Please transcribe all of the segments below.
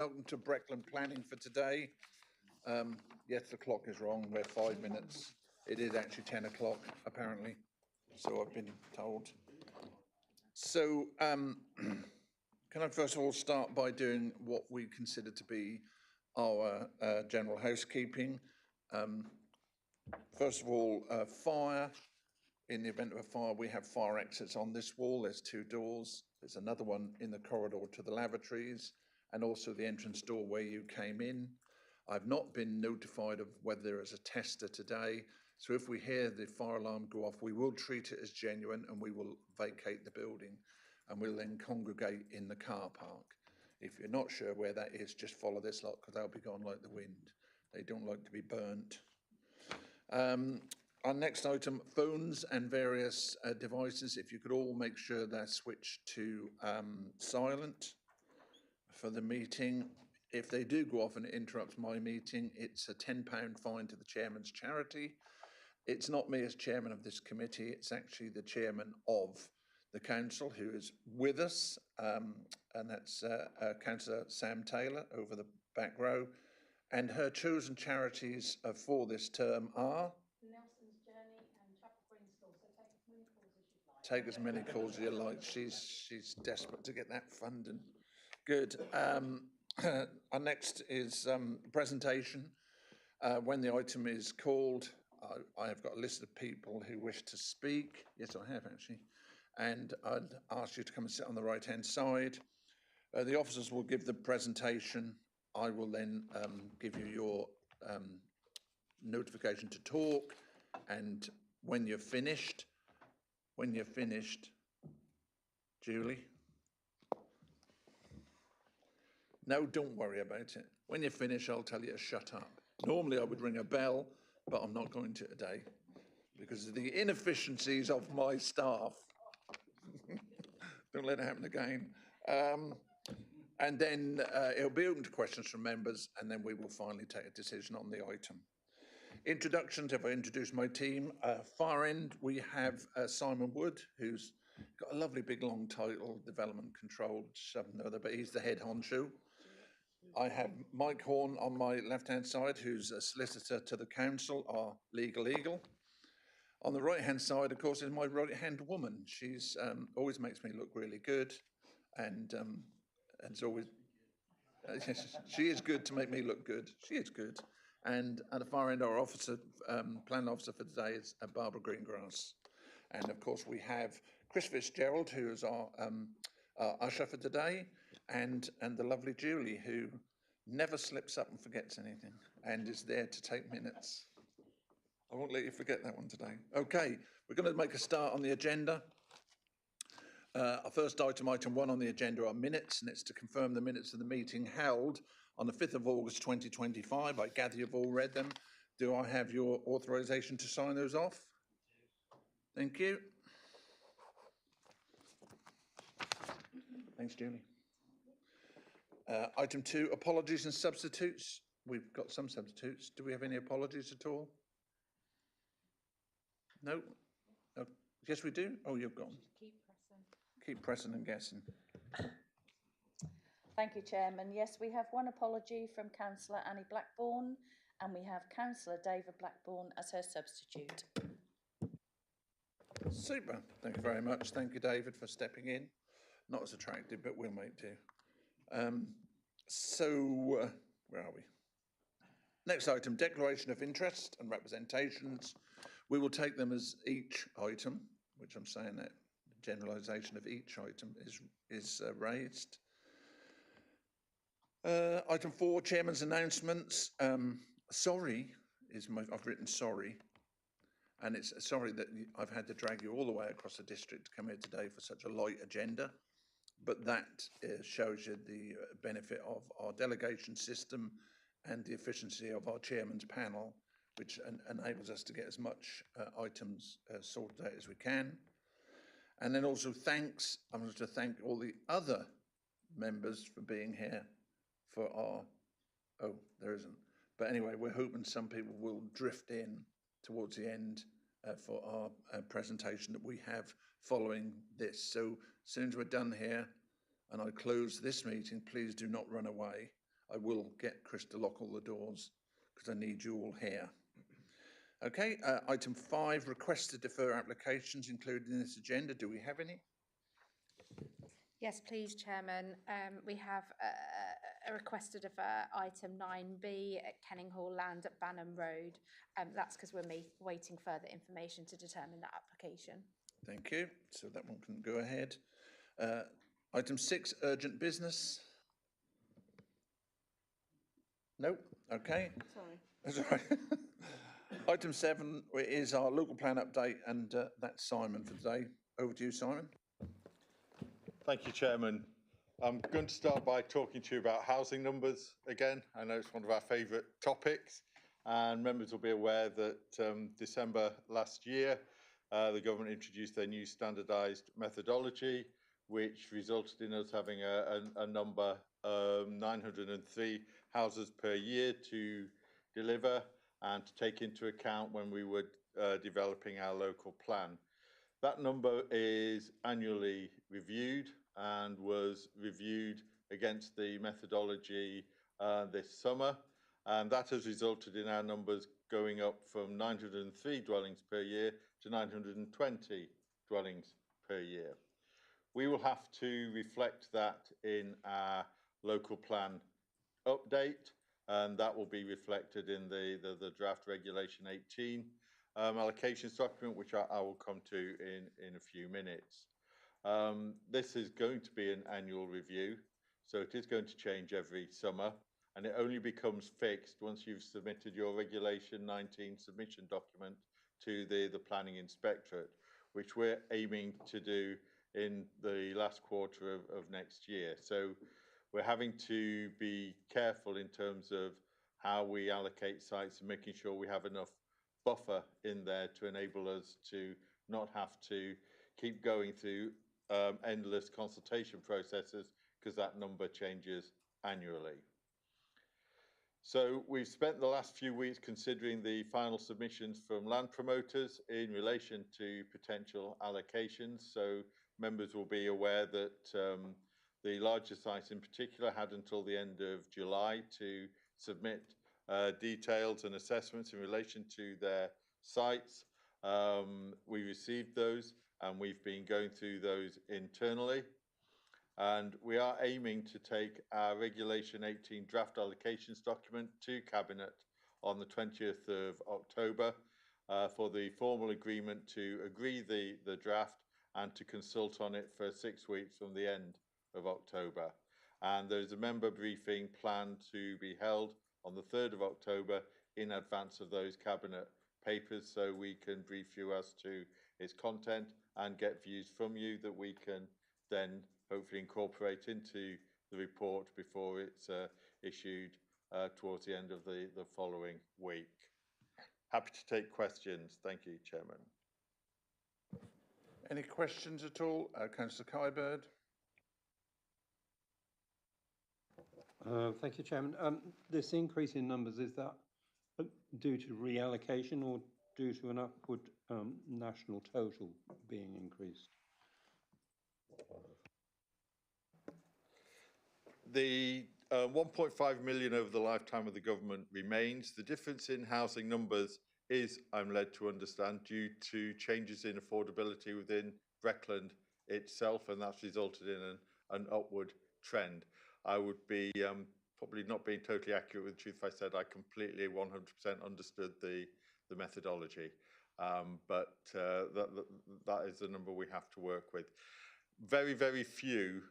Welcome to Breckland planning for today. Yes, the clock is wrong. We're 5 minutes. It is actually 10 o'clock, apparently. So I've been told. So can I first of all start by doing what we consider to be our general housekeeping? First of all, fire. In the event of a fire, we have fire exits on this wall. There's 2 doors. There's another one in the corridor to the lavatories, and also the entrance door where you came in. I've not been notified of whether there is a tester today, so if we hear the fire alarm go off, we will treat it as genuine and we will vacate the building, and we'll then congregate in the car park. If you're not sure where that is, just follow this lot, because they'll be gone like the wind. They don't like to be burnt. Our next item, phones and various devices. If you could all make sure they're switched to silent for the meeting. If they do go off and it interrupts my meeting, it's a £10 fine to the chairman's charity. It's not me as chairman of this committee, it's actually the chairman of the council who is with us, and that's Councillor Sam Taylor over the back row. And her chosen charities for this term are? Take as many calls as you like. She's desperate to get that funding. Good. Our next is presentation. When the item is called, I have got a list of people who wish to speak. Yes, I have actually. And I'd ask you to come and sit on the right-hand side. The officers will give the presentation. I will then give you your notification to talk, and when you're finished, Julie. No, don't worry about it. When you finish, I'll tell you to shut up. Normally I would ring a bell, but I'm not going to today because of the inefficiencies of my staff. Don't let it happen again. And then it'll be open to questions from members, and then we will finally take a decision on the item. Introductions, if I introduce my team. Far end, we have Simon Wood, who's got a lovely big long title, Development Control, something or other, but he's the head honcho. I have Mike Horn on my left-hand side, who's a solicitor to the council, our legal eagle. On the right-hand side, of course, is my right-hand woman. She's always makes me look really good, and it's always, she is good to make me look good. She is good. And at the far end, our officer, plan officer for today is Barbara Greengrass. And of course, we have Chris Fitzgerald, who is our usher for today, and the lovely Julie, who never slips up and forgets anything and is there to take minutes. I won't let you forget that one today. Okay, we're going to make a start on the agenda. Our first item 1 on the agenda are minutes, and it's to confirm the minutes of the meeting held on the 5th of August 2025. I gather you've all read them. Do I have your authorisation to sign those off? Thank you. Thanks, Julie. Item 2, apologies and substitutes. We've got some substitutes. Do we have any apologies at all? No? Oh, yes, we do? Oh, you've gone. Keep pressing and guessing. Thank you, Chairman. Yes, we have one apology from Councillor Annie Blackburn, and we have Councillor David Blackburn as her substitute. Super. Thank you very much. Thank you, David, for stepping in. Not as attractive, but we'll make do. Where are we? Next item, declaration of interest and representations. We will take them as each item, which I'm saying that generalisation of each item is raised. Item 4, Chairman's announcements. Sorry I've written sorry, and it's sorry that I've had to drag you all the way across the district to come here today for such a light agenda, but that shows you the benefit of our delegation system and the efficiency of our chairman's panel, which enables us to get as much items sorted out as we can. And then also thanks, I'm going to thank all the other members for being here for our, oh, there isn't. But anyway, we're hoping some people will drift in towards the end for our presentation that we have following this. So as soon as we're done here and I close this meeting, please do not run away. I will get Chris to lock all the doors because I need you all here. Okay, item 5, requests to defer applications included in this agenda. Do we have any? Yes, please, Chairman. We have a request to defer item 9B at Kenninghall Land at Banham Road. That's because we're waiting further information to determine that application. Thank you. So that one can go ahead. Item 6, urgent business. No? Okay. Sorry. That's all right. Item 7 is our local plan update, and that's Simon for today. Over to you, Simon. Thank you, Chairman. I'm going to start by talking to you about housing numbers again. I know it's one of our favourite topics, and members will be aware that December last year, the government introduced their new standardised methodology, which resulted in us having a number of 903 houses per year to deliver and to take into account when we were developing our local plan. That number is annually reviewed and was reviewed against the methodology this summer, and that has resulted in our numbers going up from 903 dwellings per year to 920 dwellings per year. We will have to reflect that in our local plan update, and that will be reflected in the draft Regulation 18 allocations document, which I will come to in a few minutes. This is going to be an annual review, so it is going to change every summer, and it only becomes fixed once you've submitted your Regulation 19 submission document to the Planning Inspectorate, which we're aiming to do in the last quarter of next year. So we're having to be careful in terms of how we allocate sites and making sure we have enough buffer in there to enable us to not have to keep going through endless consultation processes, because that number changes annually. So we've spent the last few weeks considering the final submissions from land promoters in relation to potential allocations. So members will be aware that the larger sites in particular had until the end of July to submit details and assessments in relation to their sites. We received those and we've been going through those internally. And we are aiming to take our Regulation 18 draft allocations document to Cabinet on the 20th of October for the formal agreement to agree the draft and to consult on it for 6 weeks from the end of October. And there's a member briefing planned to be held on the 3rd of October in advance of those Cabinet papers, so we can brief you as to its content and get views from you that we can then hopefully incorporate into the report before it's issued towards the end of the following week. Happy to take questions. Thank you, Chairman. Any questions at all? Councillor Kybird. Thank you, Chairman. This increase in numbers, is that due to reallocation or due to an upward national total being increased? The 1.5 million over the lifetime of the government remains. The difference in housing numbers is, I'm led to understand, due to changes in affordability within Breckland itself, and that's resulted in an upward trend. I would be probably not being totally accurate with the truth if I said I completely 100% understood the methodology, but that is the number we have to work with. Very, very few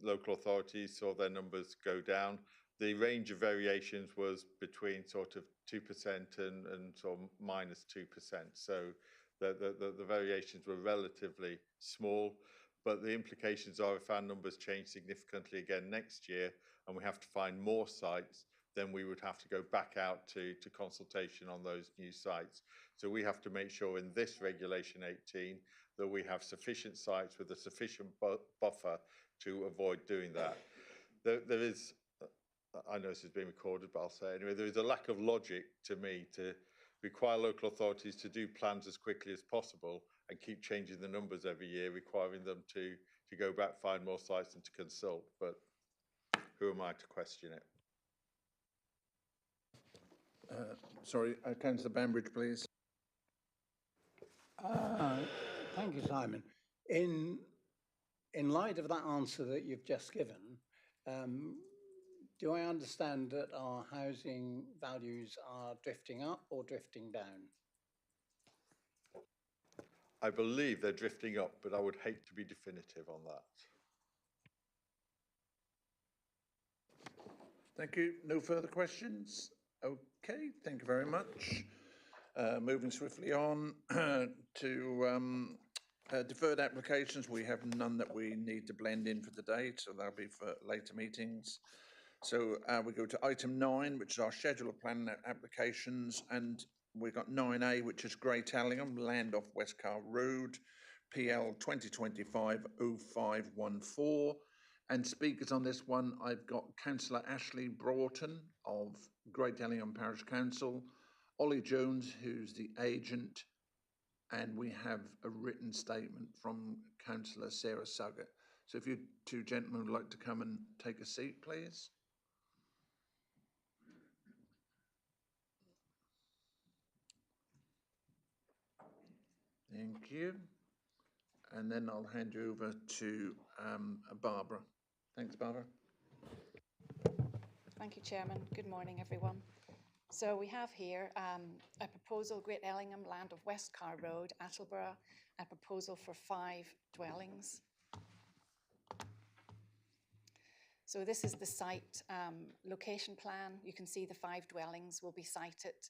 local authorities saw their numbers go down. The range of variations was between sort of 2% and sort of -2%. So the variations were relatively small, but the implications are if our numbers change significantly again next year and we have to find more sites, then we would have to go back out to consultation on those new sites. So we have to make sure in this Regulation 18 that we have sufficient sites with a sufficient buffer to avoid doing that. There is, I know this has been recorded, but I'll say anyway, there is a lack of logic to me to require local authorities to do plans as quickly as possible and keep changing the numbers every year, requiring them to go back, find more sites and to consult. But who am I to question it? Sorry, Councillor Bambridge, please. Thank you, Simon. In light of that answer that you've just given, do I understand that our housing values are drifting up or drifting down? I believe they're drifting up, but I would hate to be definitive on that. Thank you. No further questions? Okay, thank you very much. Moving swiftly on to deferred applications. We have none that we need to blend in for today, so that'll be for later meetings. So we go to item 9, which is our schedule of planning applications, and we've got 9A, which is Great Allingham, land off Westcar Road, PL 2025-0514. And speakers on this one, I've got Councillor Ashley Broughton of Great Allingham Parish Council, Ollie Jones, who's the agent, and we have a written statement from Councillor Sarah Suggett. So if you two gentlemen would like to come and take a seat, please. Thank you. And then I'll hand you over to Barbara. Thanks, Barbara. Thank you, Chairman. Good morning, everyone. So we have here a proposal, Great Ellingham, land of Westcar Road, Attleborough, a proposal for 5 dwellings. So this is the site location plan. You can see the 5 dwellings will be sited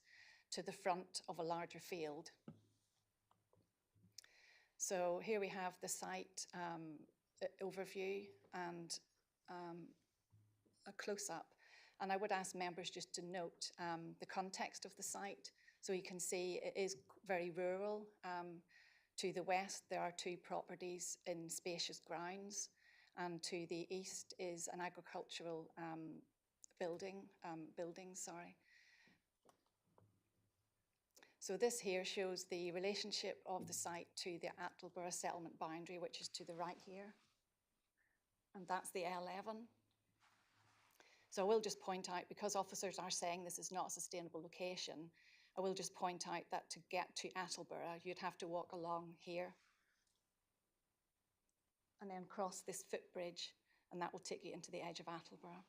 to the front of a larger field. So here we have the site overview and a close-up. And I would ask members just to note the context of the site. So you can see it is very rural. To the west, there are 2 properties in spacious grounds. And to the east is an agricultural building. So this here shows the relationship of the site to the Attleborough settlement boundary, which is to the right here. And that's the L11. So I will just point out, because officers are saying this is not a sustainable location, I will just point out that to get to Attleborough, you'd have to walk along here and then cross this footbridge, and that will take you into the edge of Attleborough.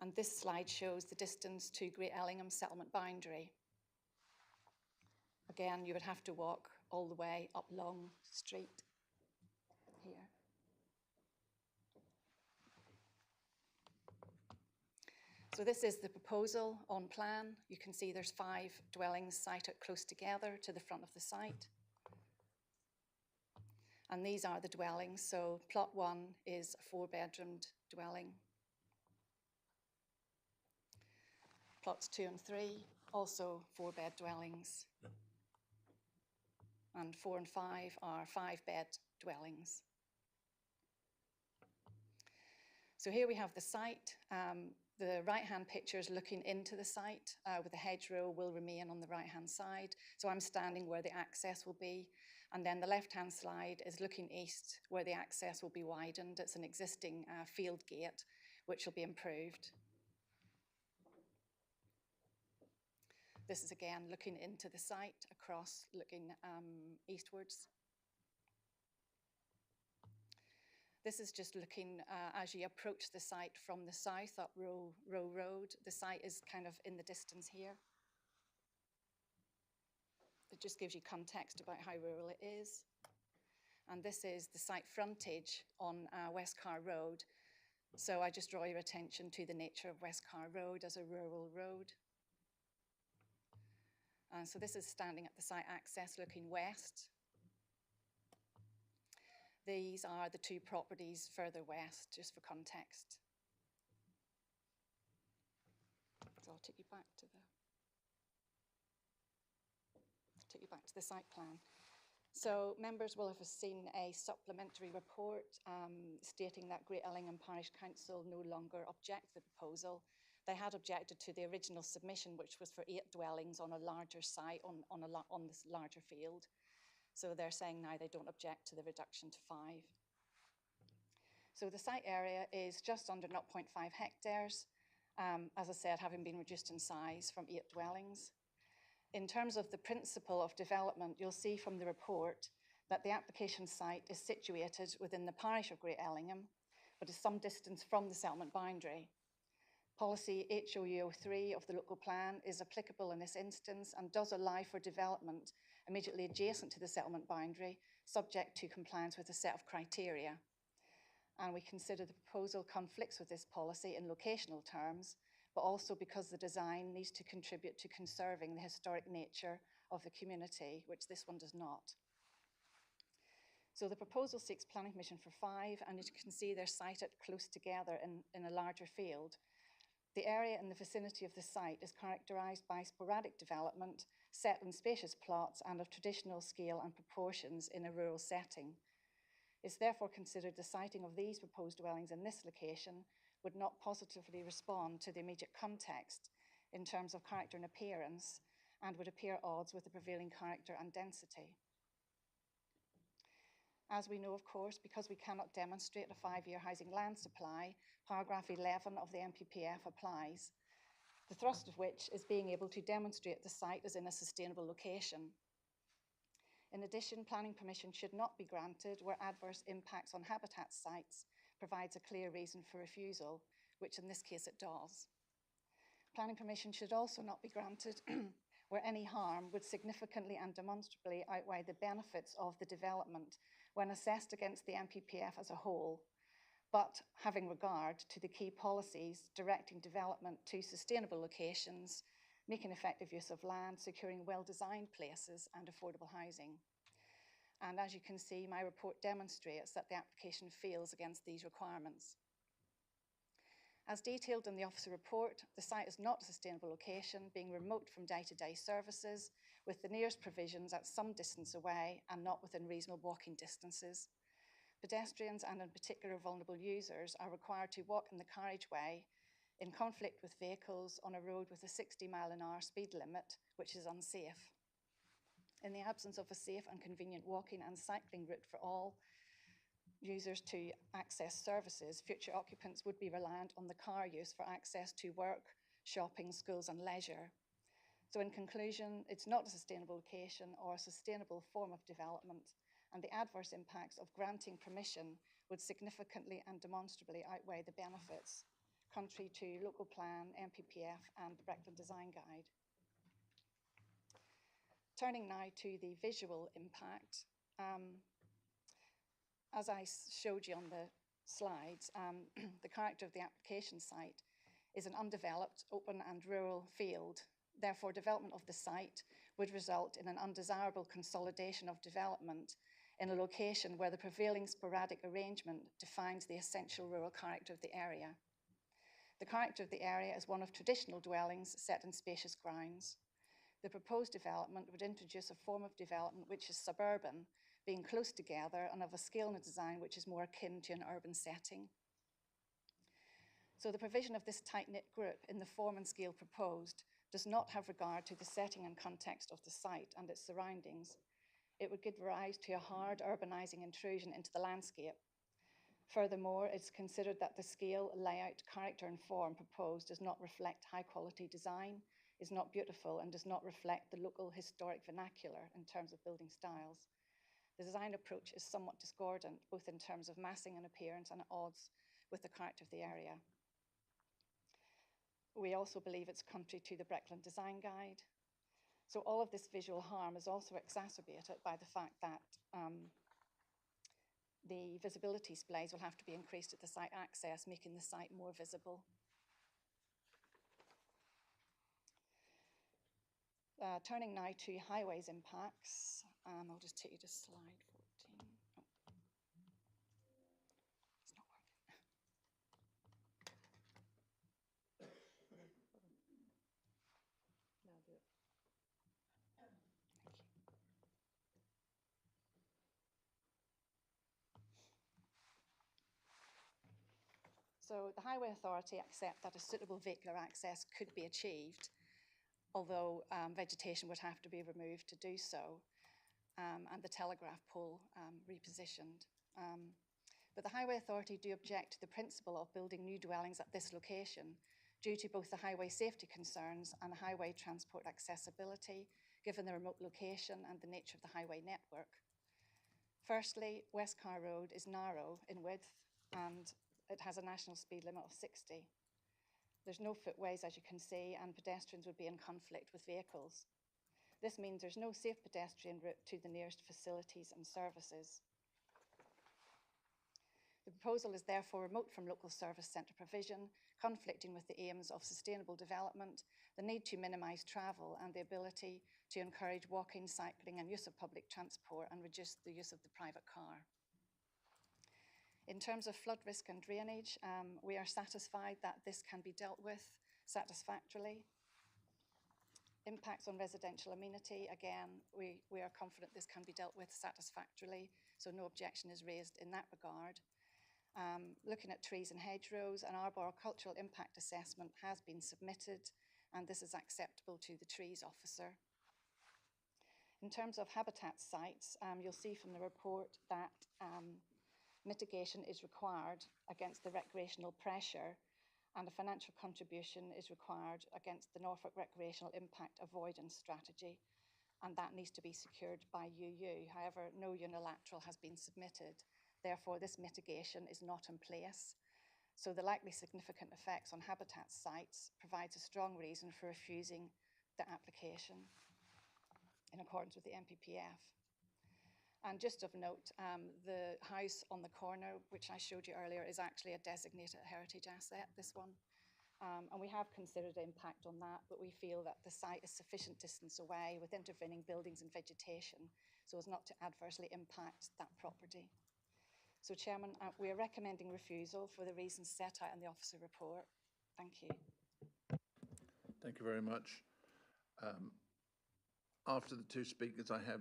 And this slide shows the distance to Great Ellingham settlement boundary. Again, you would have to walk all the way up Long Street here. So this is the proposal on plan. You can see there's 5 dwellings sited close together to the front of the site. And these are the dwellings. So plot 1 is a 4-bedroomed dwelling. Plots 2 and 3, also 4-bed dwellings. And 4 and 5 are 5-bed dwellings. So here we have the site. The right-hand picture is looking into the site, with the hedgerow will remain on the right-hand side. So I'm standing where the access will be. And then the left-hand slide is looking east, where the access will be widened. It's an existing field gate, which will be improved. This is again looking into the site, across, looking eastwards. This is just looking as you approach the site from the south up Row Road. The site is kind of in the distance here. It just gives you context about how rural it is. And this is the site frontage on Westcar Road. So I just draw your attention to the nature of Westcar Road as a rural road. So this is standing at the site access looking west. These are the 2 properties further west, just for context. So I'll take you back to the site plan. So members will have seen a supplementary report stating that Great Ellingham Parish Council no longer object to the proposal. They had objected to the original submission, which was for 8 dwellings on a larger site, on this larger field. So they're saying now they don't object to the reduction to 5. So the site area is just under 0.5 hectares, as I said, having been reduced in size from 8 dwellings. In terms of the principle of development, you'll see from the report that the application site is situated within the parish of Great Ellingham, but is some distance from the settlement boundary. Policy HOU03 of the local plan is applicable in this instance and does allow for development immediately adjacent to the settlement boundary, subject to compliance with a set of criteria. And we consider the proposal conflicts with this policy in locational terms, but also because the design needs to contribute to conserving the historic nature of the community, which this one does not. So the proposal seeks planning permission for 5, and as you can see, they're sited close together in a larger field. The area in the vicinity of the site is characterised by sporadic development, set in spacious plots and of traditional scale and proportions in a rural setting. It's therefore considered the siting of these proposed dwellings in this location would not positively respond to the immediate context in terms of character and appearance, and would appear at odds with the prevailing character and density. As we know, of course, because we cannot demonstrate a 5-year housing land supply, paragraph 11 of the NPPF applies, the thrust of which is being able to demonstrate the site is in a sustainable location. In addition, planning permission should not be granted where adverse impacts on habitat sites provides a clear reason for refusal, which in this case it does. Planning permission should also not be granted where any harm would significantly and demonstrably outweigh the benefits of the development when assessed against the NPPF as a whole, but having regard to the key policies directing development to sustainable locations, making effective use of land, securing well-designed places and affordable housing. And as you can see, my report demonstrates that the application fails against these requirements. As detailed in the officer report, the site is not a sustainable location, being remote from day-to-day services, with the nearest provisions at some distance away and not within reasonable walking distances. Pedestrians and in particular vulnerable users are required to walk in the carriageway in conflict with vehicles on a road with a 60-mile-an-hour speed limit, which is unsafe. In the absence of a safe and convenient walking and cycling route for all users to access services, future occupants would be reliant on the car use for access to work, shopping, schools and leisure. So in conclusion, it's not a sustainable location or a sustainable form of development, and the adverse impacts of granting permission would significantly and demonstrably outweigh the benefits, contrary to local plan, NPPF and the Breckland Design Guide. Turning now to the visual impact, as I showed you on the slides, the character of the application site is an undeveloped, open and rural field. Therefore, development of the site would result in an undesirable consolidation of development in a location where the prevailing sporadic arrangement defines the essential rural character of the area. The character of the area is one of traditional dwellings set in spacious grounds. The proposed development would introduce a form of development which is suburban, being close together and of a scale and a design which is more akin to an urban setting. So the provision of this tight-knit group in the form and scale proposed does not have regard to the setting and context of the site and its surroundings. It would give rise to a hard urbanising intrusion into the landscape. Furthermore, it's considered that the scale, layout, character and form proposed does not reflect high-quality design, is not beautiful and does not reflect the local historic vernacular in terms of building styles. The design approach is somewhat discordant, both in terms of massing and appearance and at odds with the character of the area. We also believe it's contrary to the Breckland Design Guide. So all of this visual harm is also exacerbated by the fact that the visibility displays will have to be increased at the site access, making the site more visible. Turning now to highways impacts, I'll just take you to slide 14. Oh. It's not working. No, do it. Thank you. So the Highway Authority accept that a suitable vehicular access could be achieved, although vegetation would have to be removed to do so, and the telegraph pole repositioned. But the Highway Authority do object to the principle of building new dwellings at this location due to both the highway safety concerns and highway transport accessibility, given the remote location and the nature of the highway network. Firstly, West Car Road is narrow in width and it has a national speed limit of 60. There's no footways, as you can see, and pedestrians would be in conflict with vehicles. This means there's no safe pedestrian route to the nearest facilities and services. The proposal is therefore remote from local service centre provision, conflicting with the aims of sustainable development, the need to minimise travel and the ability to encourage walking, cycling and use of public transport and reduce the use of the private car. In terms of flood risk and drainage, we are satisfied that this can be dealt with satisfactorily. Impacts on residential amenity, again, we are confident this can be dealt with satisfactorily, so no objection is raised in that regard. Looking at trees and hedgerows, an arboricultural impact assessment has been submitted, and this is acceptable to the trees officer. In terms of habitat sites, you'll see from the report that mitigation is required against the recreational pressure, and a financial contribution is required against the Norfolk Recreational Impact Avoidance Strategy, and that needs to be secured by UU. However, no unilateral has been submitted. Therefore, this mitigation is not in place. So the likely significant effects on habitat sites provides a strong reason for refusing the application in accordance with the NPPF. And just of note, the house on the corner, which I showed you earlier, is actually a designated heritage asset, this one. And we have considered impact on that, but we feel that the site is sufficient distance away with intervening buildings and vegetation so as not to adversely impact that property. So, Chairman, we are recommending refusal for the reasons set out in the officer report. Thank you. Thank you very much. After the two speakers, I have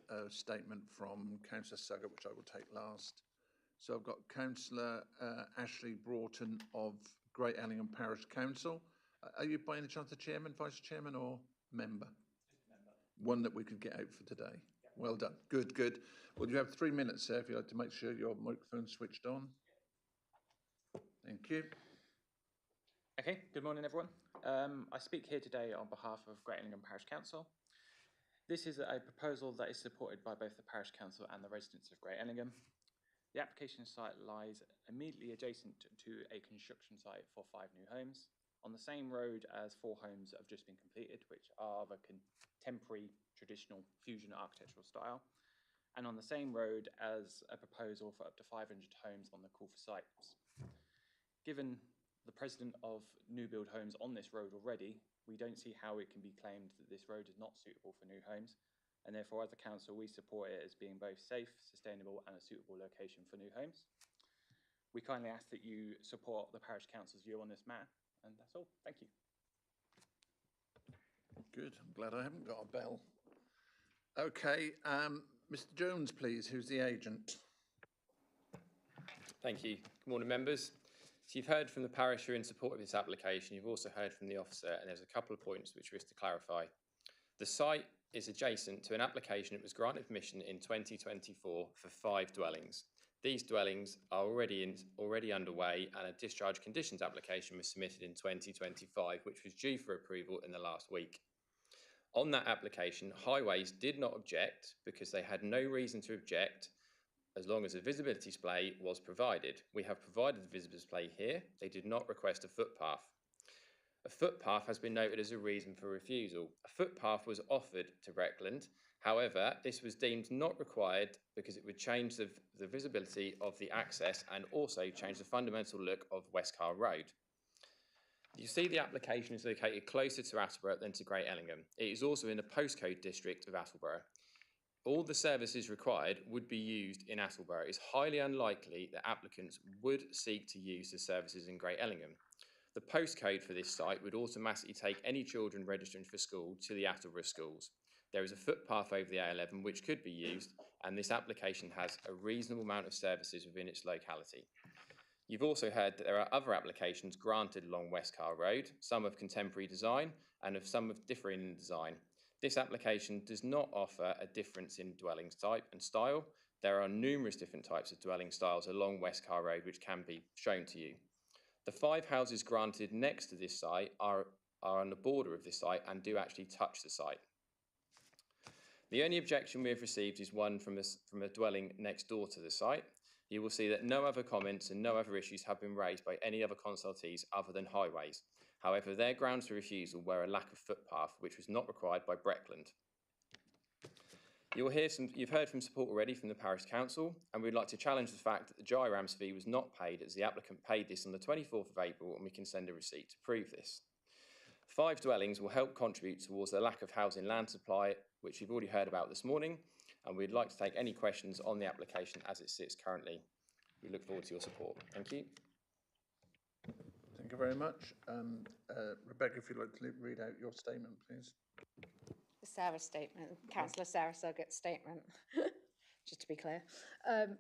a statement from Councillor Suggett, which I will take last. So I've got Councillor Ashley Broughton of Great Ellingham Parish Council. Are you by any chance the chairman, vice chairman, or member? Just member. One that we could get out for today. Yeah. Well done. Good, good. Well, you have 3 minutes, sir, if you'd like to make sure your microphone's switched on. Thank you. Okay, good morning, everyone. I speak here today on behalf of Great Ellingham Parish Council. This is a proposal that is supported by both the Parish Council and the residents of Great Ellingham. The application site lies immediately adjacent to a construction site for 5 new homes, on the same road as 4 homes that have just been completed, which are of a contemporary traditional fusion architectural style, and on the same road as a proposal for up to 500 homes on the call for sites. Given the precedent of new build homes on this road already, we don't see how it can be claimed that this road is not suitable for new homes, and therefore as a council we support it as being both safe, sustainable and a suitable location for new homes. We kindly ask that you support the Parish Council's view on this matter, and that's all. Thank you. Good, I'm glad I haven't got a bell. Okay, Mr. Jones, please, who's the agent? Thank you. Good morning, members. So you've heard from the parish who are in support of this application. You've also heard from the officer, and there's a couple of points which we wish to clarify. The site is adjacent to an application that was granted permission in 2024 for 5 dwellings. These dwellings are already underway, and a discharge conditions application was submitted in 2025, which was due for approval in the last week. On that application, Highways did not object because they had no reason to object as long as a visibility display was provided. We have provided the visibility display here. They did not request a footpath. A footpath has been noted as a reason for refusal. A footpath was offered to Breckland. However, this was deemed not required because it would change the visibility of the access and also change the fundamental look of West Car Road. You see the application is located closer to Attleborough than to Great Ellingham. It is also in the postcode district of Attleborough. All the services required would be used in Attleborough. It is highly unlikely that applicants would seek to use the services in Great Ellingham. The postcode for this site would automatically take any children registering for school to the Attleborough schools. There is a footpath over the A11 which could be used, and this application has a reasonable amount of services within its locality. You've also heard that there are other applications granted along West Car Road, some of contemporary design and of some of differing design. This application does not offer a difference in dwelling type and style. There are numerous different types of dwelling styles along West Car Road which can be shown to you. The 5 houses granted next to this site are on the border of this site and do actually touch the site. The only objection we have received is one from a dwelling next door to the site. You will see that no other comments and no other issues have been raised by any other consultees other than highways. However, their grounds for refusal were a lack of footpath, which was not required by Breckland. You've heard from support already from the Parish Council, and we'd like to challenge the fact that the GIRAMS fee was not paid, as the applicant paid this on the 24th of April, and we can send a receipt to prove this. 5 dwellings will help contribute towards the lack of housing land supply, which you've already heard about this morning, and we'd like to take any questions on the application as it sits currently. We look forward to your support. Thank you. Thank you very much. Rebecca, if you'd like to read out your statement, please. Sarah's statement, Councillor Sarah Suggett's statement, just to be clear.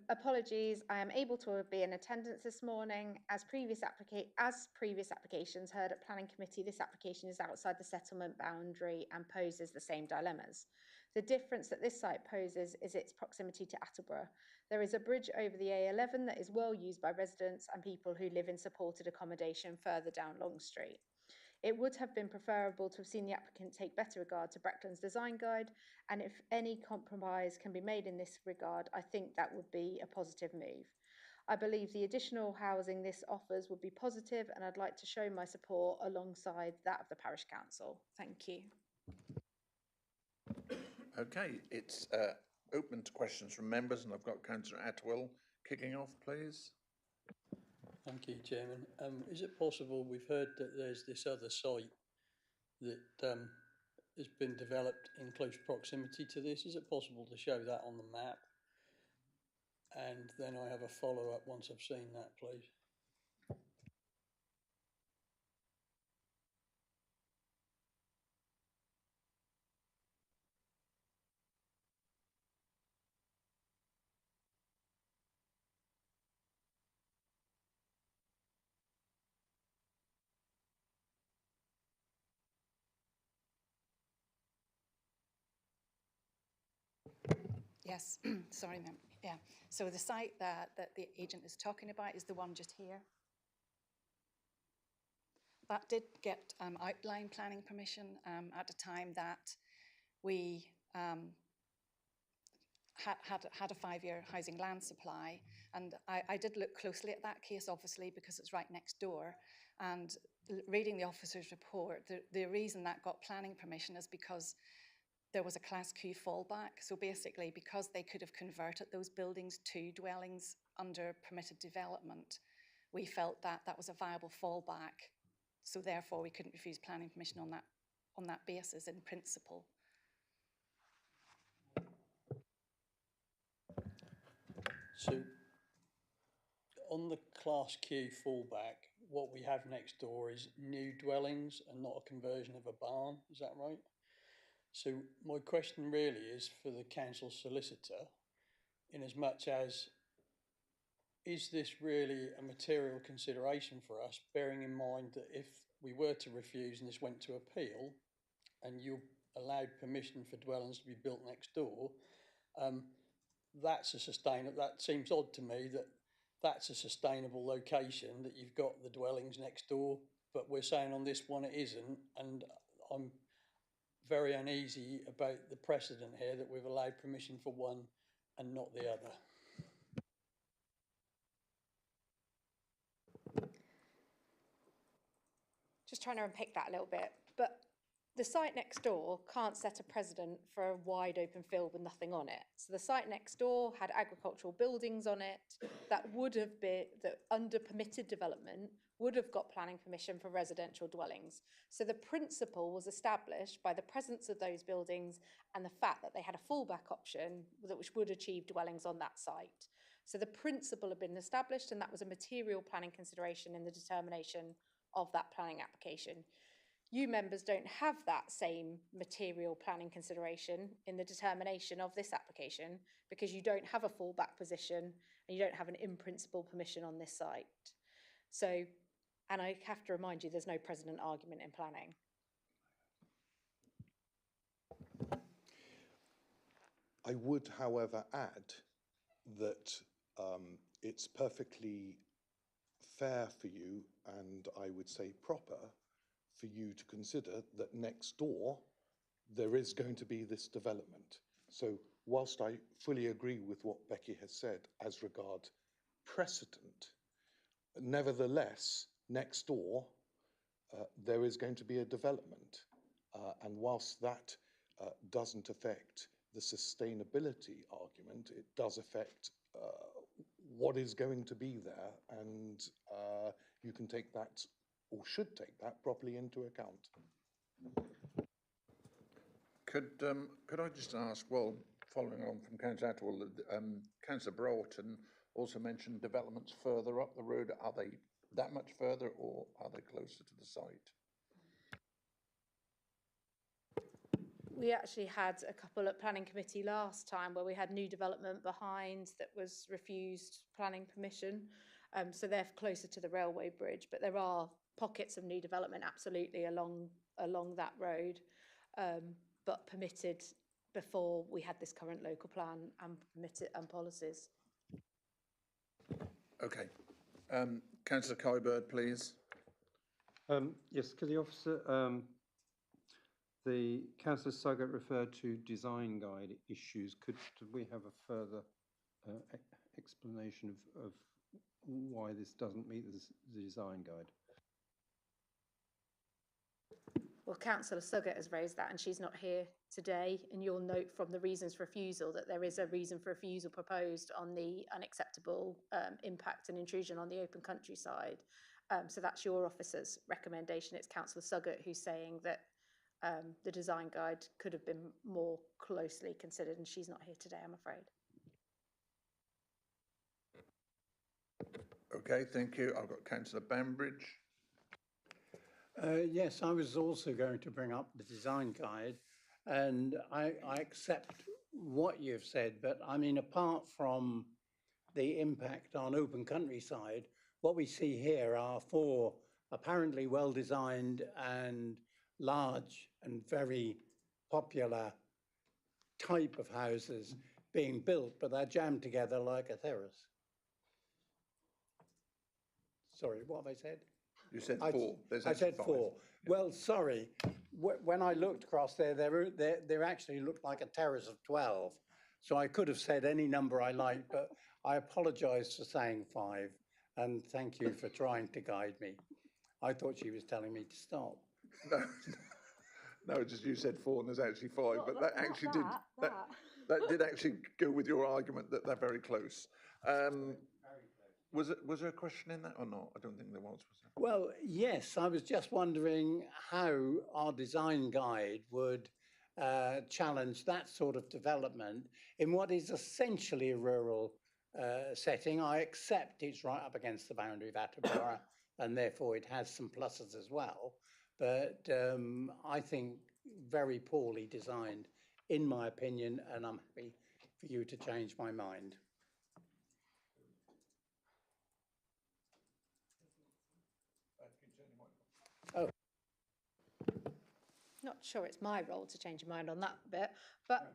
Apologies, I am able to be in attendance this morning. As previous applications heard at Planning Committee, this application is outside the settlement boundary and poses the same dilemmas. The difference that this site poses is its proximity to Attleborough. There is a bridge over the A11 that is well used by residents and people who live in supported accommodation further down Long Street. It would have been preferable to have seen the applicant take better regard to Breckland's design guide, and if any compromise can be made in this regard, I think that would be a positive move. I believe the additional housing this offers would be positive, and I'd like to show my support alongside that of the Parish Council. Thank you. Okay, it's open to questions from members, and I've got Councillor Atwill kicking off, please. Thank you, Chairman. Is it possible, we've heard that there's this other site that has been developed in close proximity to this. Is it possible to show that on the map? And then I have a follow-up once I've seen that, please. Yes, sorry, ma'am. Yeah, so the site that the agent is talking about is the one just here. That did get outline planning permission at a time that we had a 5-year housing land supply, and I did look closely at that case, obviously, because it's right next door. And reading the officer's report, the reason that got planning permission is because there was a Class Q fallback. So basically, because they could have converted those buildings to dwellings under permitted development, we felt that that was a viable fallback. So therefore, we couldn't refuse planning permission on that basis in principle. So on the Class Q fallback, what we have next door is new dwellings and not a conversion of a barn, is that right? So my question really is for the council solicitor, in as much as, is this really a material consideration for us, bearing in mind that if we were to refuse and this went to appeal and you allowed permission for dwellings to be built next door, that seems odd to me that that's a sustainable location, that you've got the dwellings next door, but we're saying on this one it isn't, and I'm very uneasy about the precedent here that we've allowed permission for one and not the other. Just trying to unpick that a little bit, but the site next door can't set a precedent for a wide open field with nothing on it. So the site next door had agricultural buildings on it that would have been, that under permitted development, would have got planning permission for residential dwellings. So the principle was established by the presence of those buildings and the fact that they had a fallback option which would achieve dwellings on that site. So the principle had been established, and that was a material planning consideration in the determination of that planning application. You members don't have that same material planning consideration in the determination of this application because you don't have a fallback position and you don't have an in-principle permission on this site. So, and I have to remind you, there's no precedent argument in planning. I would, however, add that it's perfectly fair for you, and I would say proper, for you to consider that next door there is going to be this development. So whilst I fully agree with what Becky has said as regard precedent, nevertheless, next door there is going to be a development. And whilst that doesn't affect the sustainability argument, it does affect what is going to be there, and you can take that, or should take that, properly into account. Could I just ask, well, following on from Councillor Atwell, Councillor Broughton also mentioned developments further up the road. Are they that much further, or are they closer to the site? We actually had a couple at planning committee last time where we had new development behind that was refused planning permission. So they're closer to the railway bridge, but there are pockets of new development absolutely along that road, but permitted before we had this current local plan and permitted and policies. Okay. Councillor Kybird, please. Yes, could the officer, the Councillor Suggett referred to design guide issues. Could we have a further explanation of why this doesn't meet the design guide? Well, Councillor Suggett has raised that and she's not here today. And you'll note from the reasons for refusal that there is a reason for refusal proposed on the unacceptable impact and intrusion on the open countryside. So that's your officer's recommendation. It's Councillor Suggett who's saying that the design guide could have been more closely considered, and she's not here today, I'm afraid. Okay, thank you. I've got Councillor Bambridge. Yes, I was also going to bring up the design guide, and I accept what you've said, but I mean, apart from the impact on open countryside, what we see here are 4 apparently well-designed and large and very popular type of houses being built, but they're jammed together like a terrace. Sorry, what have I said? You said 4. I said 4. Yeah. Well, sorry. When I looked across there, there actually looked like a terrace of 12. So I could have said any number I liked, but I apologise for saying 5. And thank you for trying to guide me. I thought she was telling me to stop. No, just you said 4 and there's actually 5, well, but that actually that did actually go with your argument that they're very close. Was there a question in that or not? I don't think there was there? Well, yes, I was just wondering how our design guide would challenge that sort of development in what is essentially a rural setting. I accept it's right up against the boundary of Attleborough and therefore it has some pluses as well. But I think very poorly designed, in my opinion, and I'm happy for you to change my mind. Oh. Not sure it's my role to change your mind on that bit, but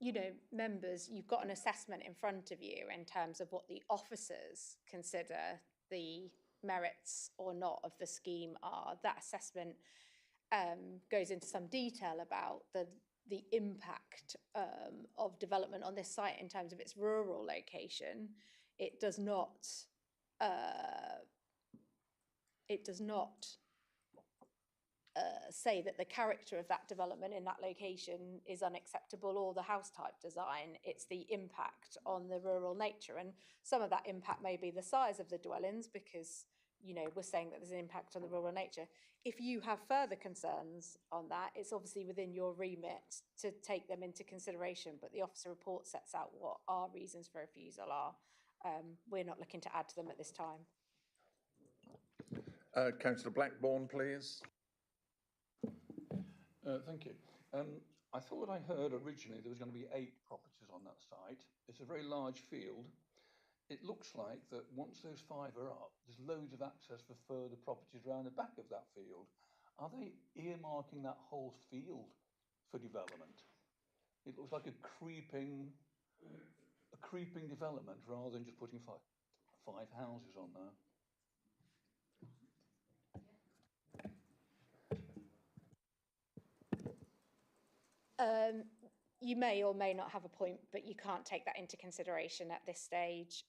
you know, members, you've got an assessment in front of you in terms of what the officers consider the merits or not of the scheme are. That assessment goes into some detail about the impact of development on this site in terms of its rural location. It does not say that the character of that development in that location is unacceptable or the house type design. It's the impact on the rural nature, and some of that impact may be the size of the dwellings because, you know, we're saying that there's an impact on the rural nature. If you have further concerns on that, it's obviously within your remit to take them into consideration, but the officer report sets out what our reasons for refusal are. We're not looking to add to them at this time. Councillor Blackburn, please. Thank you. I thought I heard originally there was going to be 8 properties on that site. It's a very large field. It looks like that once those 5 are up, there's loads of access for further properties around the back of that field. Are they earmarking that whole field for development? It looks like a creeping development rather than just putting 5 5 houses on there. You may or may not have a point, but you can't take that into consideration at this stage.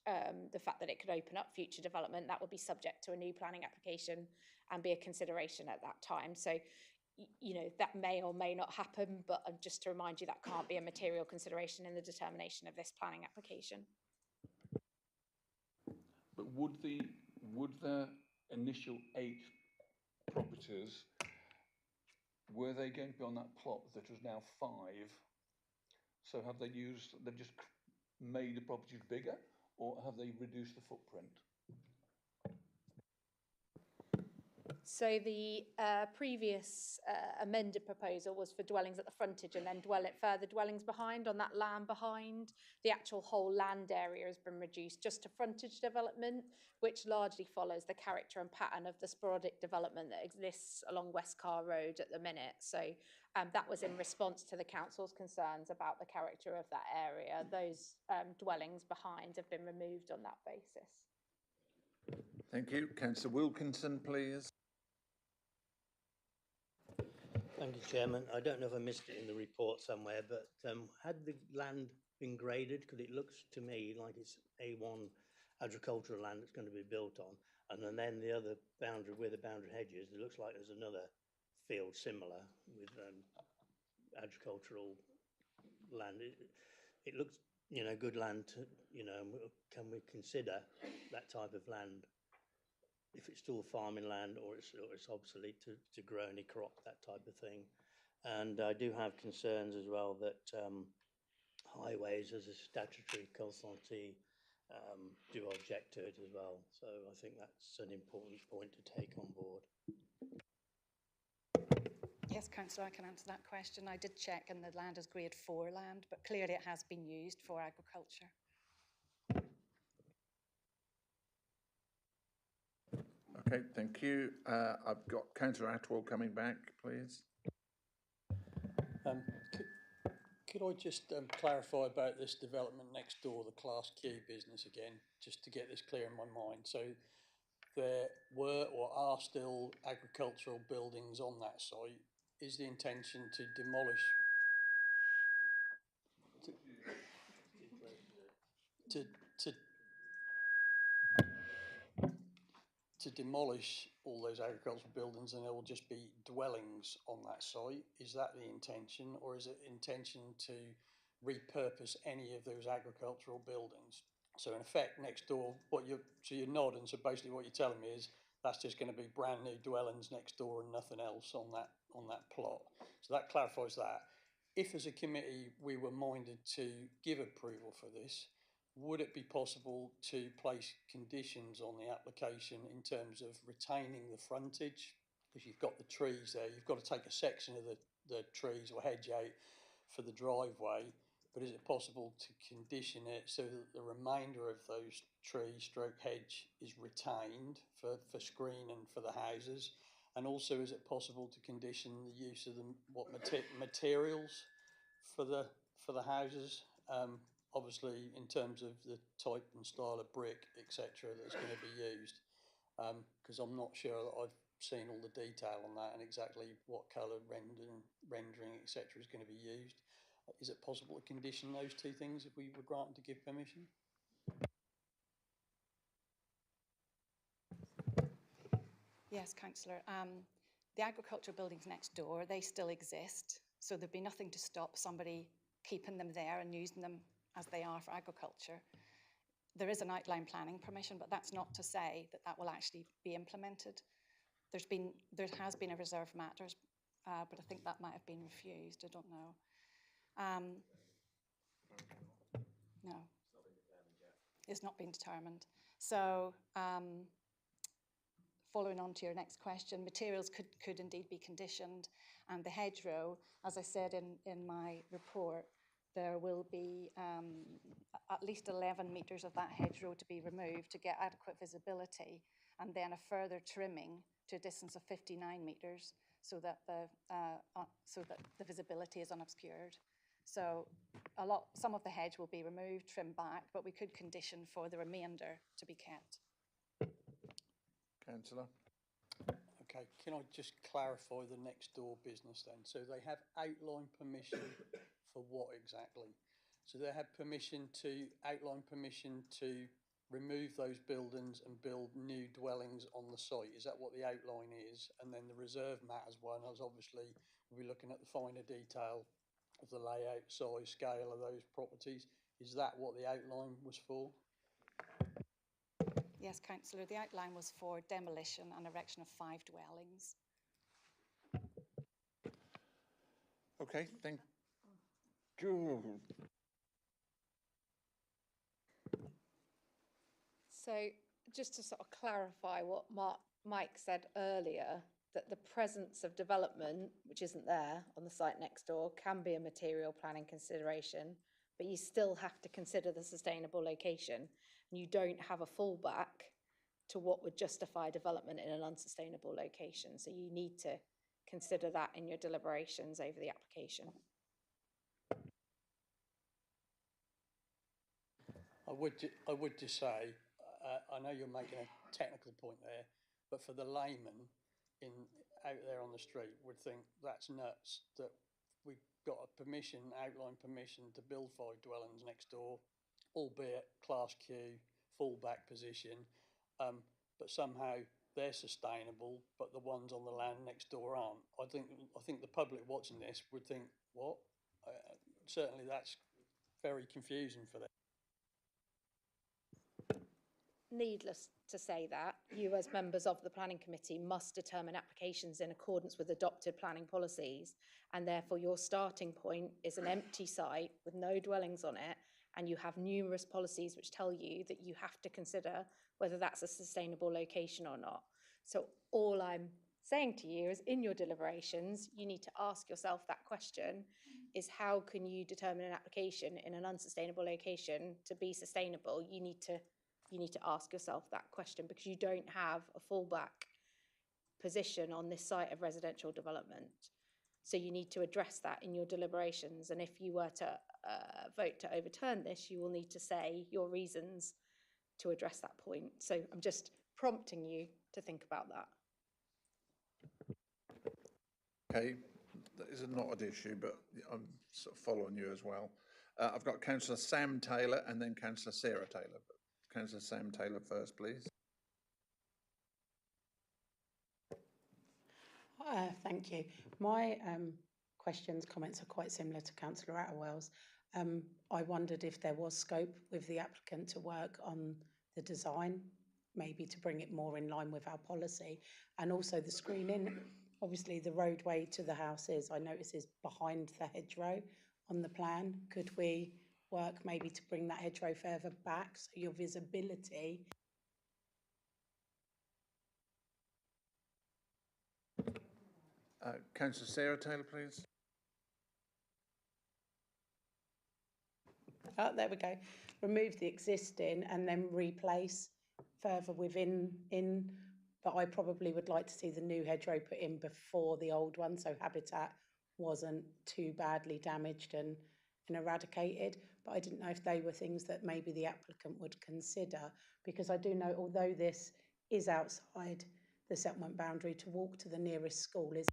The fact that it could open up future development, that would be subject to a new planning application and be a consideration at that time. So, you know, that may or may not happen, but just to remind you, that can't be a material consideration in the determination of this planning application. But would the initial 8 properties, were they going to be on that plot that is now 5? So have they they've just made the properties bigger, or have they reduced the footprint? So the previous amended proposal was for dwellings at the frontage and then further dwellings behind on that land behind. The actual whole land area has been reduced just to frontage development, which largely follows the character and pattern of the sporadic development that exists along West Car Road at the minute. So that was in response to the council's concerns about the character of that area. Those dwellings behind have been removed on that basis. Thank you. Councillor Wilkinson, please. Thank you, Chairman. I don't know if I missed it in the report somewhere, but had the land been graded? Because it looks to me like it's A1 agricultural land that's going to be built on. And then the other boundary, where the boundary hedge is, it looks like there's another field similar with agricultural land. It looks, you know, good land to, you know, can we consider that type of land if it's still farming land or it's obsolete to grow any crop, that type of thing. And I do have concerns as well that highways as a statutory consultancy do object to it as well. So I think that's an important point to take on board. Yes, Councillor, I can answer that question. I did check and the land is grade 4 land, but clearly it has been used for agriculture. Okay, thank you. I've got Councillor Atwell coming back, please. Could I just clarify about this development next door, the Class Q business again, just to get this clear in my mind? So there were or are still agricultural buildings on that site. Is the intention to demolish to demolish all those agricultural buildings and there will just be dwellings on that site? Is that the intention, or is it intention to repurpose any of those agricultural buildings? So in effect, next door, you're nodding, so basically what you're telling me is that's just going to be brand new dwellings next door and nothing else on that plot. So that clarifies that. If as a committee we were minded to give approval for this, would it be possible to place conditions on the application in terms of retaining the frontage? Because you've got the trees there, you've got to take a section of the trees or hedge out for the driveway, but is it possible to condition it so that the remainder of those trees stroke hedge is retained for screen and for the houses? And also, is it possible to condition the use of materials for the houses? Obviously, in terms of the type and style of brick, etc., that's going to be used, because I'm not sure that I've seen all the detail on that and exactly what colour rendering, etc., is going to be used. Is it possible to condition those two things if we were granted to give permission? Yes, Councillor. The agricultural buildings next door, they still exist. So there'd be nothing to stop somebody keeping them there and using them as they are for agriculture. There is an outline planning permission, but that's not to say that that will actually be implemented. There has been a reserved matters, but I think that might have been refused. I don't know. No, it's not been determined. So following on to your next question, materials could indeed be conditioned, and the hedgerow, as I said in my report, there will be at least 11 metres of that hedgerow to be removed to get adequate visibility, and then a further trimming to a distance of 59 metres so that the visibility is unobscured. So some of the hedge will be removed, trimmed back, but we could condition for the remainder to be kept. Councillor? Okay, can I just clarify the next door business then? So they have outline permission for what exactly? So they have outline permission to remove those buildings and build new dwellings on the site. Is that what the outline is? And then the reserve matters one, as obviously we'll be looking at the finer detail of the layout, size, scale of those properties. Is that what the outline was for? Yes, Councillor, the outline was for demolition and erection of 5 dwellings. Okay, thank you. So just to sort of clarify what Mike said earlier, that the presence of development, which isn't there on the site next door, can be a material planning consideration, but you still have to consider the sustainable location. And you don't have a fallback to what would justify development in an unsustainable location. So you need to consider that in your deliberations over the application. I would just say, I know you're making a technical point there, but for the layman out there on the street would think that's nuts that we've got a outline permission to build 5 dwellings next door, albeit class Q, fallback position, but somehow they're sustainable, but the ones on the land next door aren't. I think the public watching this would think, what? Certainly that's very confusing for them. Needless to say that, you as members of the planning committee must determine applications in accordance with adopted planning policies, and therefore your starting point is an empty site with no dwellings on it, and you have numerous policies which tell you that you have to consider whether that's a sustainable location or not. So all I'm saying to you is, in your deliberations, you need to ask yourself that question, is how can you determine an application in an unsustainable location to be sustainable? You need to ask yourself that question, because you don't have a fallback position on this site of residential development. So you need to address that in your deliberations. And if you were to vote to overturn this, you will need to say your reasons to address that point. So I'm just prompting you to think about that. Okay, that is not an issue, but I'm sort of following you as well. I've got Councillor Sam Taylor and then Councillor Sarah Taylor. Councillor Sam Taylor first, please. Thank you. My questions, comments are quite similar to Councillor Attewell's. I wondered if there was scope with the applicant to work on the design, maybe to bring it more in line with our policy, and also the screening. Obviously, the roadway to the houses, I notice, is behind the hedgerow on the plan. Could we work maybe to bring that hedgerow further back so your visibility Councillor Sarah Taylor, please. oh, there we go, remove the existing and then replace further within but I probably would like to see the new hedgerow put in before the old one, so habitat wasn't too badly damaged and eradicated. But I didn't know if they were things that maybe the applicant would consider, because I do know, although this is outside the settlement boundary, to walk to the nearest school is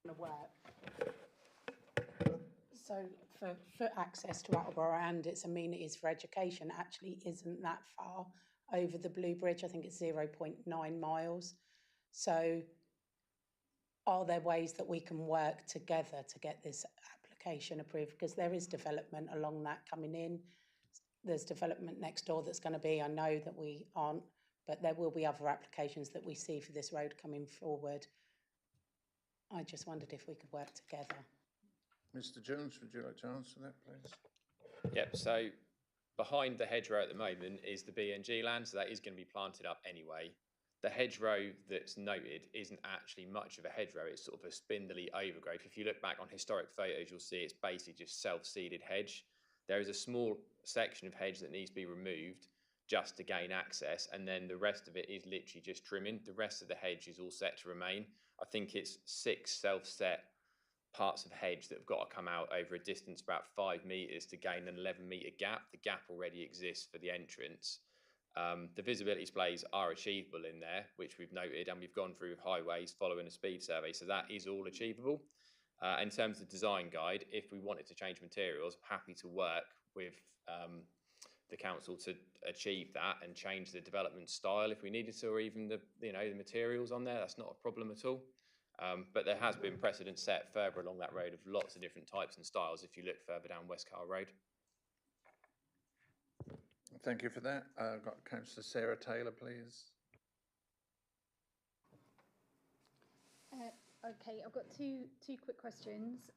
going to work. So for foot access to Attleborough and its amenities for education actually isn't that far over the Blue Bridge. I think it's 0.9 miles. So are there ways that we can work together to get this application approved? Because there is development along that coming in. There's development next door that's going to be, I know that we aren't, but there will be other applications that we see for this road coming forward. I just wondered if we could work together. Mr. Jones, would you like to answer that, please? Yep, so behind the hedgerow at the moment is the BNG land, so that is going to be planted up anyway. The hedgerow that's noted isn't actually much of a hedgerow, it's sort of a spindly overgrowth. If you look back on historic photos, you'll see it's basically just self-seeded hedge. There is a small section of hedge that needs to be removed, just to gain access, and then the rest of it is literally just trimming. The rest of the hedge is all set to remain. I think it's 6 self-set parts of hedge that have got to come out over a distance about 5 metres to gain an 11-metre gap. The gap already exists for the entrance. The visibility displays are achievable in there, which we've noted, and we've gone through with highways following a speed survey, so that is all achievable. In terms of the design guide, if we wanted to change materials, I'm happy to work with the council to achieve that and change the development style if we needed to, or even the the materials on there. That's not a problem at all. But there has been precedent set further along that road of lots of different types and styles if you look further down West Carr Road. Thank you for that. I've got Councillor Sarah Taylor, please. Okay, I've got two quick questions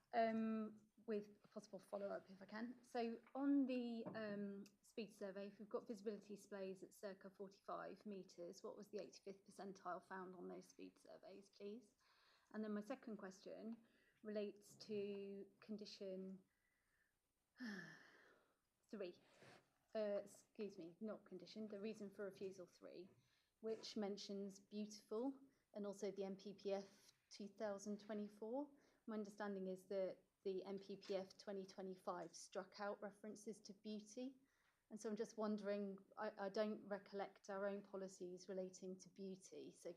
with a possible follow-up if I can. So on the speed survey, if we've got visibility displays at circa 45 metres, what was the 85th percentile found on those speed surveys, please? And then my second question relates to condition 3. Excuse me, not condition, the reason for refusal 3, which mentions beautiful and also the MPPF 2024. My understanding is that the MPPF 2025 struck out references to beauty. And so I'm just wondering, I don't recollect our own policies relating to beauty. So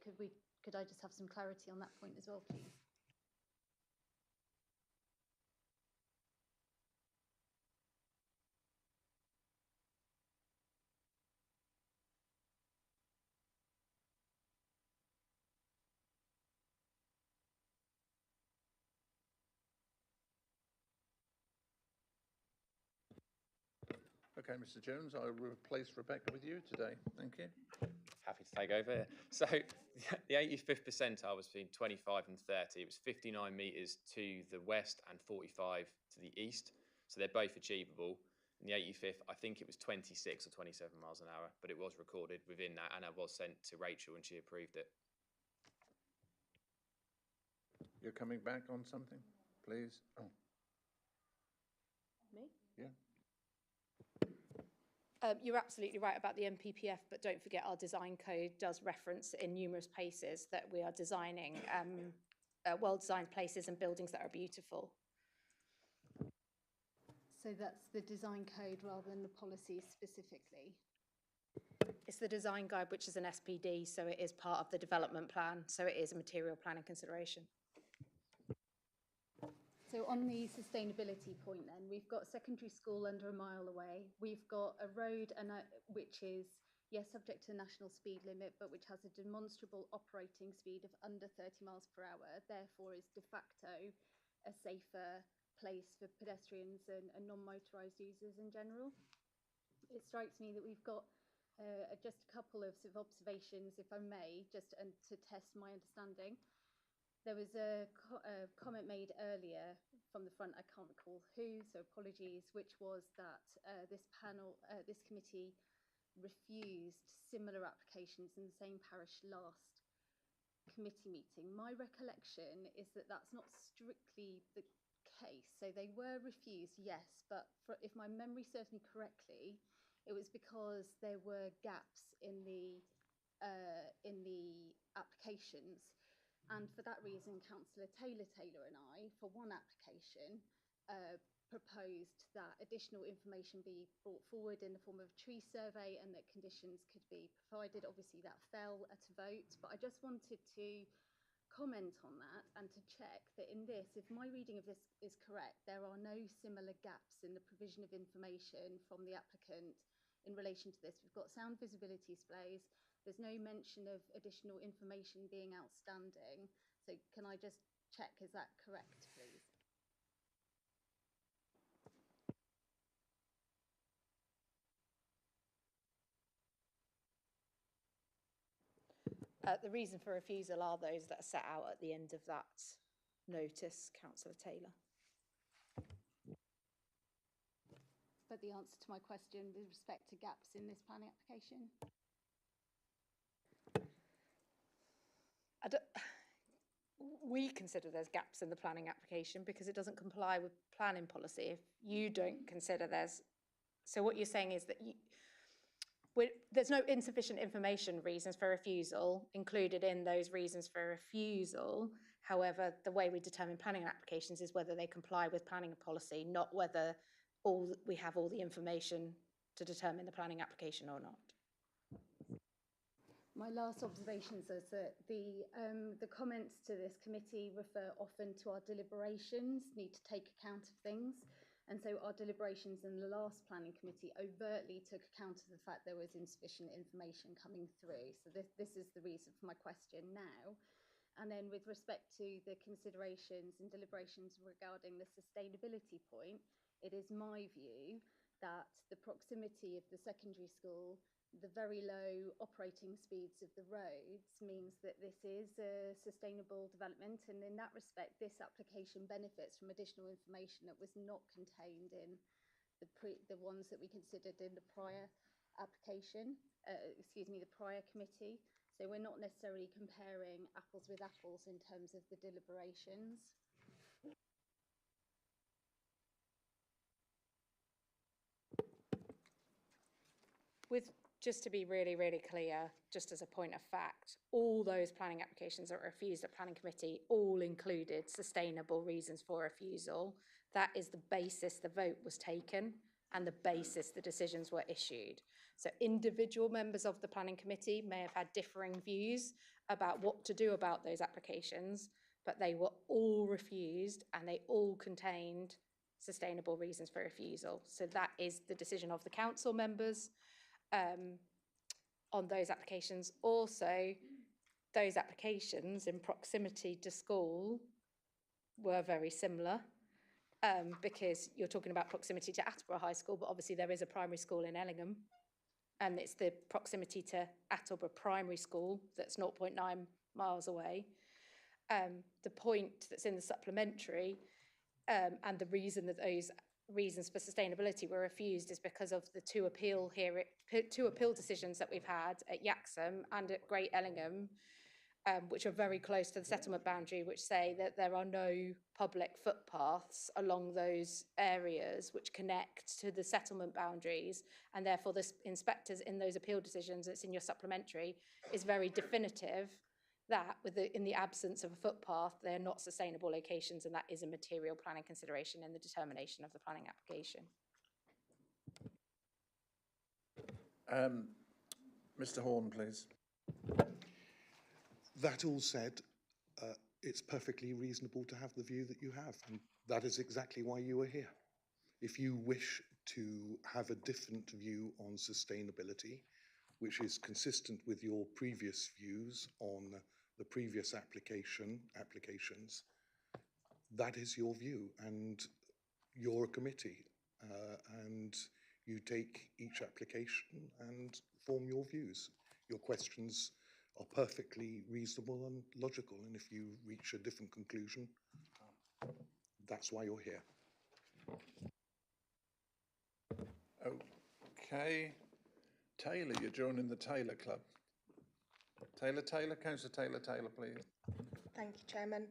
could I just have some clarity on that point as well, please? Okay, Mr. Jones, I'll replace Rebecca with you today. Thank you. Happy to take over. So the 85th percentile was between 25 and 30. It was 59 metres to the west and 45 to the east. So they're both achievable. And the 85th, I think it was 26 or 27 miles an hour, but it was recorded within that, and it was sent to Rachel and she approved it. You're coming back on something, please? Oh. Me? Yeah. You're absolutely right about the MPPF, but don't forget our design code does reference in numerous places that we are designing well-designed places and buildings that are beautiful. So that's the design code rather than the policy specifically? It's the design guide, which is an SPD, so it is part of the development plan, so it is a material planning consideration. So on the sustainability point then, we've got a secondary school under a mile away. We've got a road which is, yes, subject to the national speed limit, but which has a demonstrable operating speed of under 30 miles per hour, therefore is de facto a safer place for pedestrians and non-motorised users in general. It strikes me that we've got just a couple of sort of observations, if I may, just to test my understanding. There was a comment made earlier from the front, I can't recall who, so apologies, which was that this committee refused similar applications in the same parish last committee meeting. My recollection is that that's not strictly the case. So they were refused, yes, but if my memory serves me correctly, it was because there were gaps in the applications. And for that reason, Councillor Taylor and I, for one application, proposed that additional information be brought forward in the form of a tree survey and that conditions could be provided. Obviously, that fell at a vote, but I just wanted to comment on that and to check that in this, if my reading of this is correct, there are no similar gaps in the provision of information from the applicant in relation to this. We've got sound visibility displays. There's no mention of additional information being outstanding. So can I just check, is that correct, please? The reason for refusal are those that are set out at the end of that notice, Councillor Taylor. But the answer to my question with respect to gaps in this planning application? We consider there's gaps in the planning application because it doesn't comply with planning policy. If you don't consider there's... So what you're saying is that there's no insufficient information reasons for refusal included in those reasons for refusal. However, the way we determine planning applications is whether they comply with planning policy, not whether we have all the information to determine the planning application or not. My last observations is that the comments to this committee refer often to our deliberations, need to take account of things. And so our deliberations in the last planning committee overtly took account of the fact there was insufficient information coming through. So this is the reason for my question now. And then with respect to the considerations and deliberations regarding the sustainability point, it is my view that the proximity of the secondary school, the very low operating speeds of the roads means that this is a sustainable development, and in that respect this application benefits from additional information that was not contained in the ones that we considered in the prior application, the prior committee. So we're not necessarily comparing apples with apples in terms of the deliberations. Just to be really, really clear, just as a point of fact, all those planning applications that were refused at planning committee all included sustainable reasons for refusal. That is the basis the vote was taken and the basis the decisions were issued. So individual members of the planning committee may have had differing views about what to do about those applications, but they were all refused and they all contained sustainable reasons for refusal. So that is the decision of the council members on those applications. Also, those applications in proximity to school were very similar because you're talking about proximity to Attleborough High School, but obviously there is a primary school in Ellingham, and it's the proximity to Attleborough Primary School that's 0.9 miles away. The point that's in the supplementary and the reason that those reasons for sustainability were refused is because of the two appeal decisions that we've had at Yaxham and at Great Ellingham, which are very close to the settlement boundary, which say that there are no public footpaths along those areas which connect to the settlement boundaries, and therefore the inspectors in those appeal decisions, it's in your supplementary, is very definitive that in the absence of a footpath, they're not sustainable locations, and that is a material planning consideration in the determination of the planning application. Mr. Horn, please. That all said, it's perfectly reasonable to have the view that you have, and that is exactly why you are here. If you wish to have a different view on sustainability, which is consistent with your previous views on the previous applications, that is your view, and you're a committee, and you take each application and form your views. Your questions are perfectly reasonable and logical, and if you reach a different conclusion, that's why you're here. Okay. Taylor, you're joining the Taylor Club. Councillor Taylor, please. Thank you, Chairman.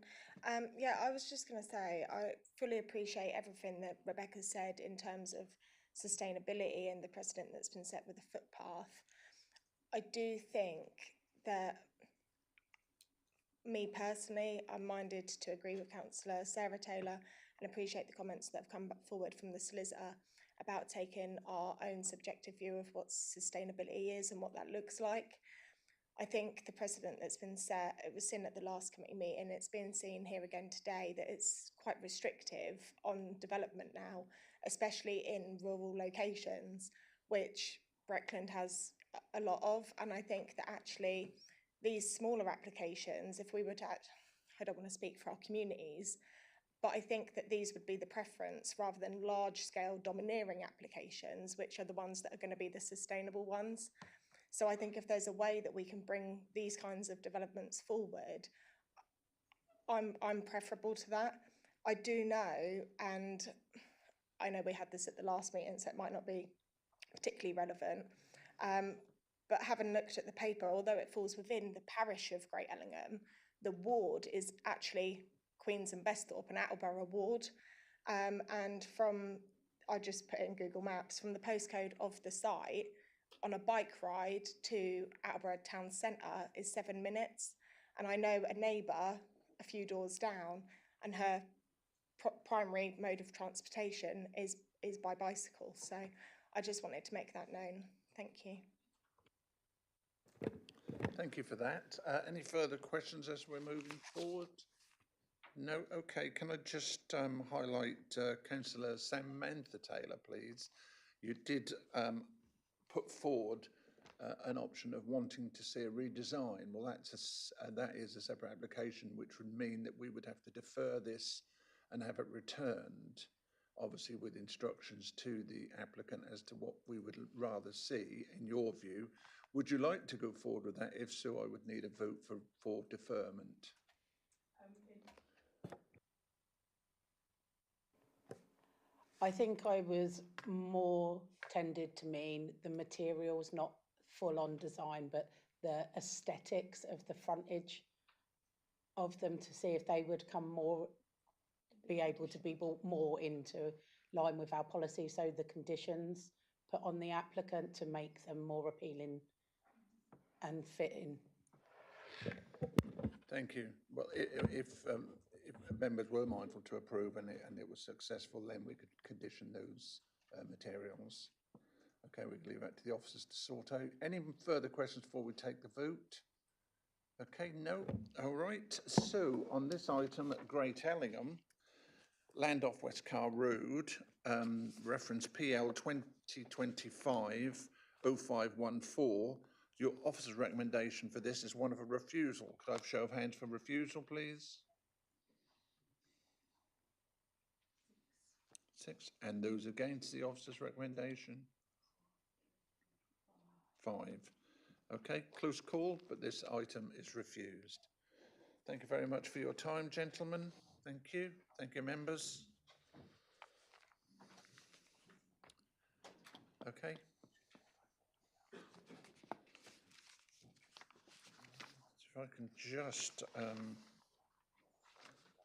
Yeah, I was just going to say, I fully appreciate everything that Rebecca said in terms of sustainability and the precedent that's been set with the footpath. I do think that, me personally, I'm minded to agree with Councillor Sarah Taylor and appreciate the comments that have come forward from the solicitor about taking our own subjective view of what sustainability is and what that looks like. I think the precedent that's been set, it was seen at the last committee meeting, it's been seen here again today, that it's quite restrictive on development now, especially in rural locations, which Breckland has a lot of. And I think that actually these smaller applications, if we were to, I don't want to speak for our communities, but I think that these would be the preference rather than large-scale domineering applications, which are the ones that are going to be the sustainable ones. So I think if there's a way that we can bring these kinds of developments forward, I'm preferable to that. I do know, and I know we had this at the last meeting, so it might not be particularly relevant, but having looked at the paper, although it falls within the parish of Great Ellingham, the ward is actually Queens and Besthorpe, an Attleborough ward. And from, I just put in Google Maps, from the postcode of the site, on a bike ride to Attleborough town centre is 7 minutes. And I know a neighbour a few doors down, and her primary mode of transportation is by bicycle. So I just wanted to make that known. Thank you. Thank you for that. Any further questions as we're moving forward? No? Okay, can I just highlight Councillor Samantha Taylor, please? You did put forward an option of wanting to see a redesign. Well, that is a separate application, which would mean that we would have to defer this and have it returned, obviously with instructions to the applicant as to what we would rather see, in your view. Would you like to go forward with that? If so, I would need a vote for deferment. I think I was more tended to mean the materials, not full on design, but the aesthetics of the frontage of them, to see if they would be able to be brought more into line with our policy. So the conditions put on the applicant to make them more appealing and fitting. Thank you. Well, if members were mindful to approve and it was successful, then we could condition those materials. Okay, we can leave that to the officers to sort out. Any further questions before we take the vote? Okay, no. All right. So on this item at Great Ellingham, land off West Car Road, reference PL 2025-0514. Your officer's recommendation for this is one of a refusal. Could I have a show of hands for refusal, please? 6. And those against the officer's recommendation? 5. Okay, close call, but this item is refused. Thank you very much for your time, gentlemen. Thank you. Thank you, members. Okay. So if I can just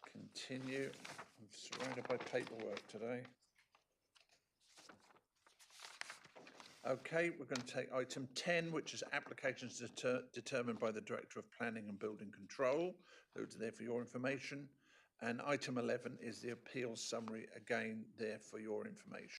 continue. I'm surrounded by paperwork today. Okay, we're going to take item 10, which is applications determined by the Director of Planning and Building Control. Those are there for your information. And item 11 is the appeals summary, again, there for your information.